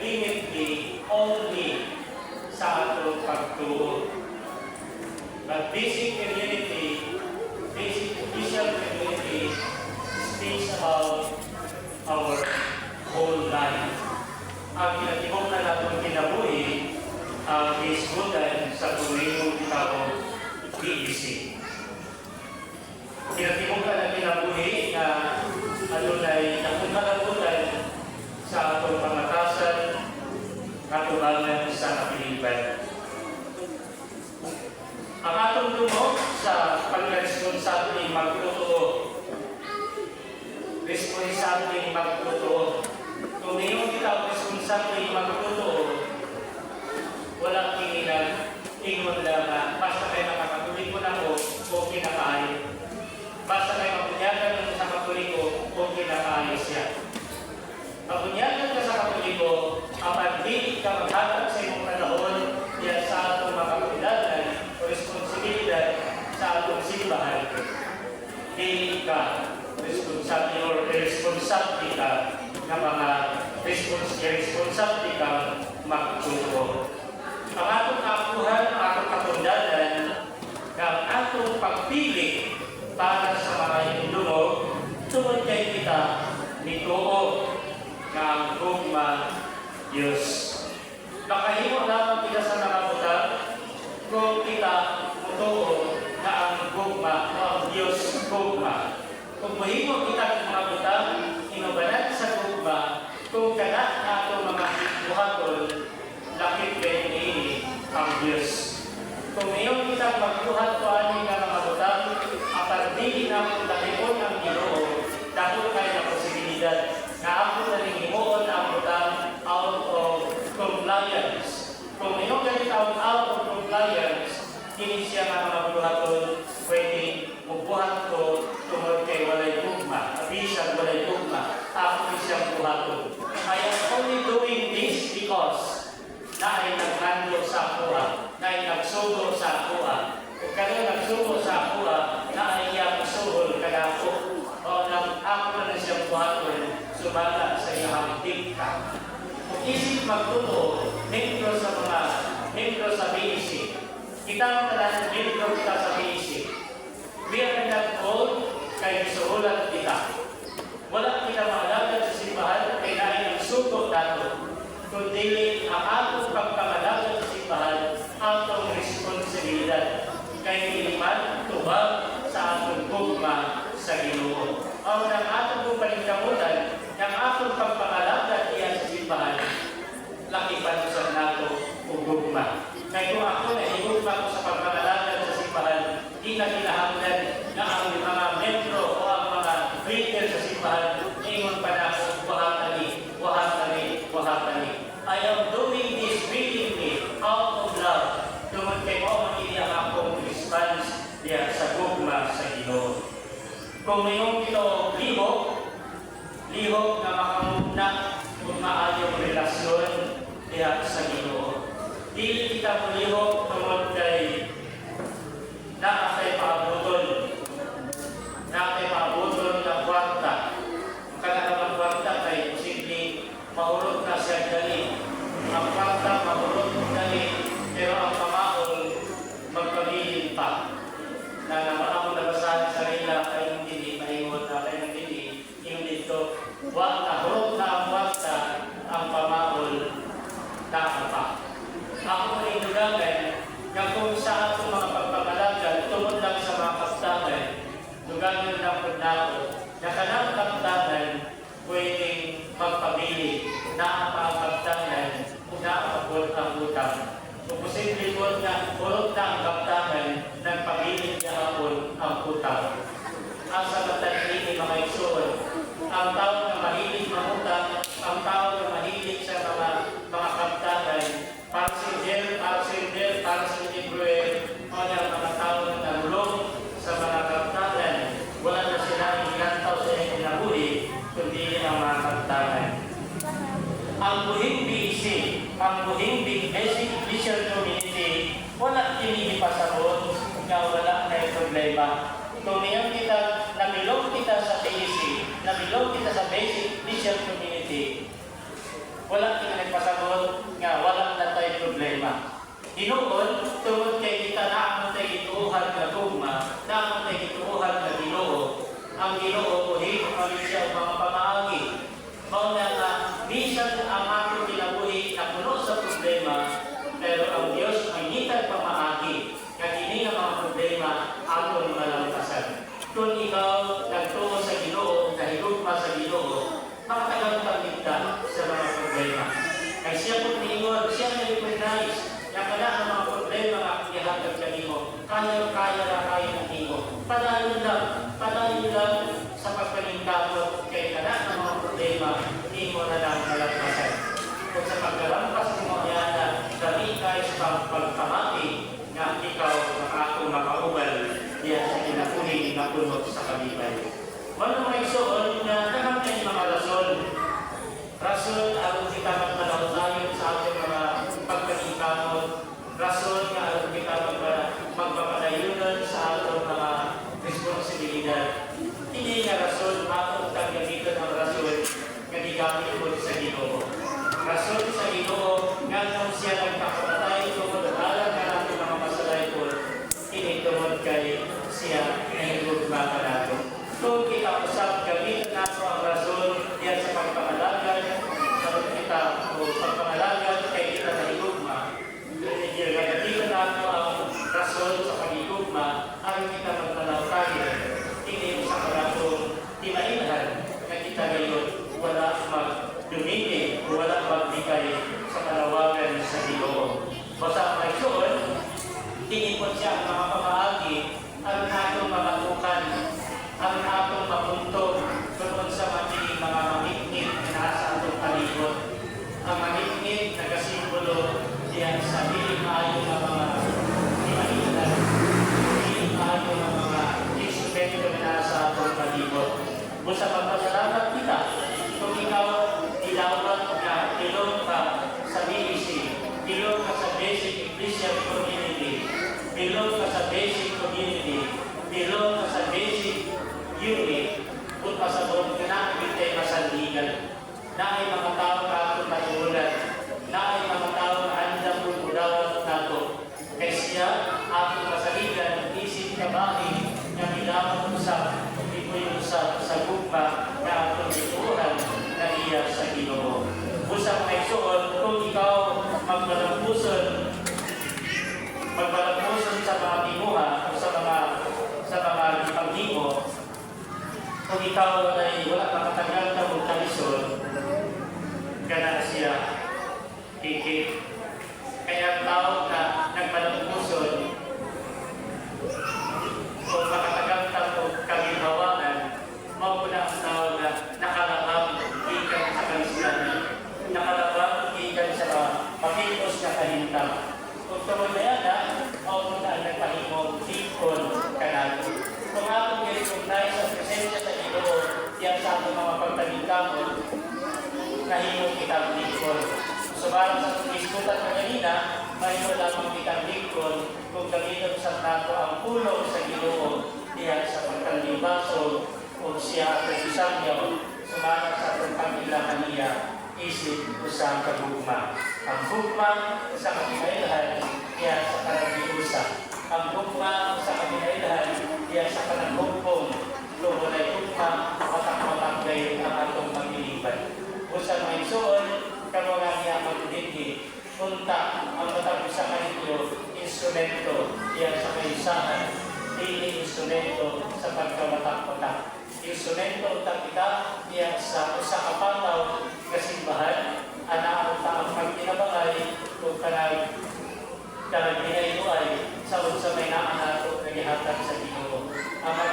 limitly only sa atong pagtuo. But basic community, basic Christian community speaks about our whole life. Ang kinatibok na natong kinabuhi ang isgutan sa tuwing tao PEC. Kinatibok na kinabuhi na adunay nakakalabutan sa atong pangatasan katubangan sa kapiliban. Ang atong dumog sa pag-responsable magtutoo. Responsable magtutoo. Kung ngayon kita responsable magtutoo, walang tinginan, ingon lang basta kayo nakakatuloy ko na o kinakaayos. Basta kayo mapunyagan sa katuliko o kinakaayos siya. Mapunyagan ka sa katuliko, kapag di ka maghatag sa iyong panahon, yan sa atong mga kapilanan o responsibilidad sa atong simbahan, di ka responsable o responsable ka na mga responsable ka magtuturo. Ang atong kapuhan, ang atong kapundanan, ng atong pagpili para sa mga indungog, tungod kay kita nituo ng gugma Diyos. Makahimo lamang kita sa nakabutang kung kita mutuo na ang gugma o ang Diyos gugma. Kung mahimo kita ng mga butang, inubanan sa gugma, kung kana na itong mga buhaton, lakit kayo niini ang Diyos. Kung ngayon kita magbuhat ko aning nga mga butang, apardili na kung lakipon ang Ginoo, dahil kayo na posibilidad na ako na rin himuon ang butang out of compliance. Kung ngayon ganit out of compliance, hindi siya nga mga buhaton pwedeng magbuhat ko tungod kay walay gugma. Abisag walay gugma. Ako siyang buhaton. I am only doing this because na ay naghandlo sa kuha, na ay nagsugo sa kuha. Kung kayo nagsugo sa kuha, na ay iyang suhol kadako. O ako na siyang buhaton, sumala sa iyang dikta. Kung isip magtuto, membro sa BEC, kita ang talaan membro kita sa BEC. We are not called kay suhulan kita. Wala kita maalaga sa simbahan kay naay ang sugo nato. Kundi ang atong pagpangalaga sa simbahan, atong responsibilidad. Kay iliman, tubag sa atong gugma sa Ginoo. O ng atong palingkamutan, ng atong pagpangalaga diyan sa simbahan, lakipan sa nato o gugma. Kaya kung ako na higugma ko sa pagpangalaga sa simbahan, di na kinahanglan na ang mga membro o ang mga leader sa simbahan, ingon pa na ako, wahatani. I am doing this willingly, out of love. Tungod kay mo magiging akong response diya sa gugma sa Ginoo. Kung mayroong ito lihok na makamuna kung maayong relasyon diya sa Ginoo. Dili kita mo lihok tungod kay na kay paabuton ng kwarta. Kaya naman kwarta kay posibleng mahulog na siya dali. Ang kwarta mahulog dali, pero ang pamaol magpabilin pa. Na naman ako nabasahan sa nila ay hindi mahingon na kayo hindi yung dito. Hulog na ang kwarta, ang pamaol pa. Ako rin dugagan na kung sa atong mga pagpapalagan, tungod lang sa mga kaptanan, dugagan lang po na ako, na kanang kaptanan pwedeng magpabili na ang mga kaptanan na apagod ang utang. Kung posible po na hulog na ang kaptanan ng pabili niya hapon ang utang. Ang sa matandili mga isuon, ang tao na mahilig mangutang, ang tao na mahilig sa mga kaptanan, para sa libruel, o mga tao na nalulong sa mga kaptanan, wala na sila ilantaw sa inyong nabuhi, kundi ang mga kaptanan. Ang buhing BEC, ang buhing basic Christian community, wala tinihipasabot na wala na problema. Kung ngayon nabilog kita sa BEC, nabilog kita sa basic Christian community, Wala kita nagpasabot nga wala na tayo problema. Tinuod, tungod kay kita na ang tayo gituuhan nga gugma, na ang tayo gituuhan nga Ginoo. Ang Ginoo buhi kung siya ang mga pamaagi. Mauna nga, bisan ang ato kinabuhi na puno sa problema, pero ang Diyos ay ngitag pamaagi. Kagini nga mga problema atong malampasan. Kung ikaw nagtuo sa Ginoo, nahigugma sa Ginoo, makatagal kang ligta sa mga problema. Kaya siya po tingon, siya na recognize na kada ang mga problema nga ihatag kanimo, kaya ng imo. Padayon lang sa pagpaningkamot kay kada ang mga problema, imo na lang malampasan. Kung sa pagkalampas mo yan, dami kayo sa pagpamati nga ikaw ako makaubal diyan sa kinakuhin na punot sa kalibay. Wala mga igsoon na nakamit mga rason. Rason ang kita magpanautayon sa ating mga pagpaningkamot. Rason nga ang kita magpapadayunan sa ating mga responsibilidad. Hindi nga rason atong tagamitan ang rason nga digamit mo sa Ginoo. Rason sa Ginoo nga nung siya nagpakamatay tungkol alam na natin mga masalay po, tinitungod kay siya na higugma ka natin. Kung kita usap, gamitin nato ang rason diyan sa pagpangalagan, sa kita o pagpangalagan kay kita na higugma. Gamitin nato ang rason sa pag-higugma, ang kita magpanautayan. Hindi sa karatong timainahan na kita ngayon wala magdumili o wala magbigay sa kalawagan sa Ginoo. Basta may soon, tingin po siya ang mga pamaagi ang atong mamatukan, ang atong mapuntog tungkol sa mga mamiknit na nasa atong palibot. Ang mamiknit na kasimbolo diyan sa hiling-ayo ng mga timalitan, hiling-ayo ng mga instrumento na nasa atong palibot. Busa pagpasalamat kita, kung ikaw ilawat na ilong ka sa BEC, ilong ka sa basic Christian community, ilong ka sa basic community, ilong ka sa basic unit, kung pasabot ka na ibigay masandigan, na ay mga tao ka atong matulan, na ay mga tao na andang pulpudawat nato. Kaya siya, atong masandigan, isip kabahin, na bilang usap, yung sa gugma na atong ituuran na iya sa Ginoo. Usap na isuon, kung ikaw magbalampuson sa mga timuha o sa mga paghimo, kung ikaw ay wala makatagal na magkalisod, gana siya kikik. Kaya ang tao na nagbalampuson, kung makatagal na kaginhawanan, mawala ang tao na nakalabang ikan sa kalislanan, nakalabang ikan sa pagkikos na kahintang. Kung tawag na yan, mawala ang nagpahimong ikon kanalo. Kung atong i-recognize sa presensya sa Ginoo, yan sa atong mga pagtagingkamot, nahimong kitang ikon. So parang sa diskutan ko kanina, mahimo lamang kitang ikon kung gamitin sa nato ang pulong sa Ginoo diyan sa pagkalibasog o siya at isang yaw sumara sa atong pag-ilahan niya isip usang kagugma. Ang gugma sa kakinailahan diyan sa kanagiusa. Ang gugma sa kakinailahan diyan sa kanagugpong tungkol ay gugma matak-matak gayon ang atong pag-iliban. Usang may suon, kanuha niya magdindi punta ang matapos sa kanito instrumento diyan sa kayusahan, hindi instrumento sa pagkamatak-matak. Instrumento ta kita diyan sa usa ka